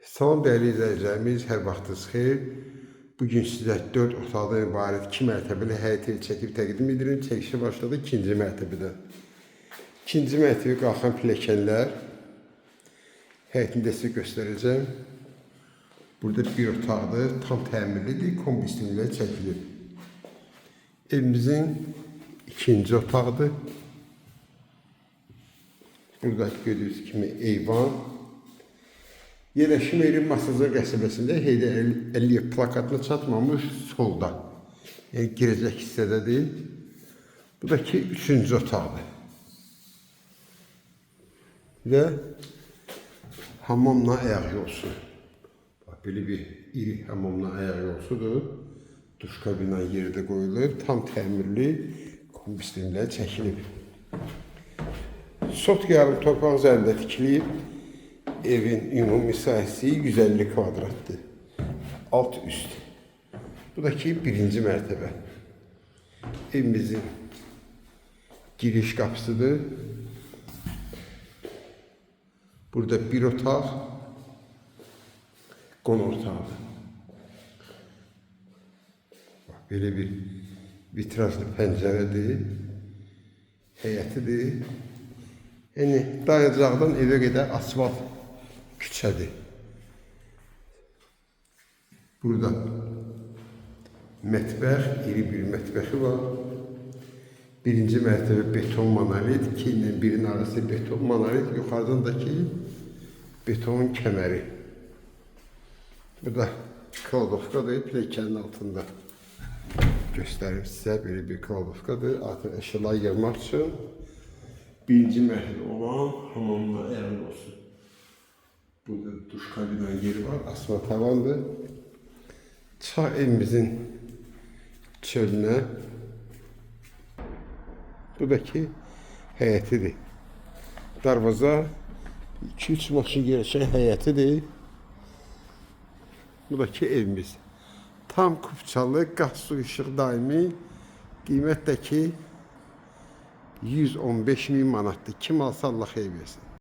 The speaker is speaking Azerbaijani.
Salam değerli izləyicilərimiz, hər vaxtınız xeyir. Bugün sizə 4 otaqdan ibarət 2 mərtəbəli həyət evi çəkib təqdim edirəm. Çəkişə başladı 2-ci mərtəbədən. 2-ci mərtəbəyə qalxan pilləkənlər həyətini də sizə göstərəcəm. Burada bir otaqdır, tam təmirlidir, kombistinlə çəkilir. Evimizin ikinci otağıdır. Burada gördüyünüz kimi eyvan. Yerləşim yeri Masazır qəsəbəsində Heydər Əliyev plakatına çatmamış solda. Yəni girəcək hissədə deyil. Bu da ki 3-cü otaqdır. Və hamamla ayaq yolsu. Bax, belə bir iri hamamla ayaq yolsudur. Duş kabinə yerdə qoyulub, tam təmirli kombistinlə çəkilib. Sot yarım torpaq üzərində tikilib. Evin ümumi sahəsi 150 kvadratdır. Alt üst. Bu da ki birinci mərtəbə. Evimizin giriş qapısıdır. Burada bir otaq, qonaq otağıdır. Belə bir vitrajlı pəncərədir. Həyətidir. Yəni dayanacaqdan evə qədər asfalt küçədir. Burada mətbəx, iri bir mətbəxi var. Birinci mərtəbə beton monolit, 2 ilə 1-in arası beton monolit, yuxarıdan da ki beton kəməri. Burada kladovkadır, pilləkənin altında. Göstərim sizə, belə bir kladovkadır. Artıq əşyalar yığmaq üçün birinci mərtəbə olan hamamla ayaq olsun. Burada duş kabinə yeri var, asfalt tavandır. Çıx evimizin çölünə. Bu da ki həyətidir. Darvaza 2-3 maşın yerləşən həyətidir. Bu da ki evimiz. Tam kupçalı, qaz su işıq daimi. Qiymət də ki 115.000 manatdır. Kim alsa Allah xeyir versin.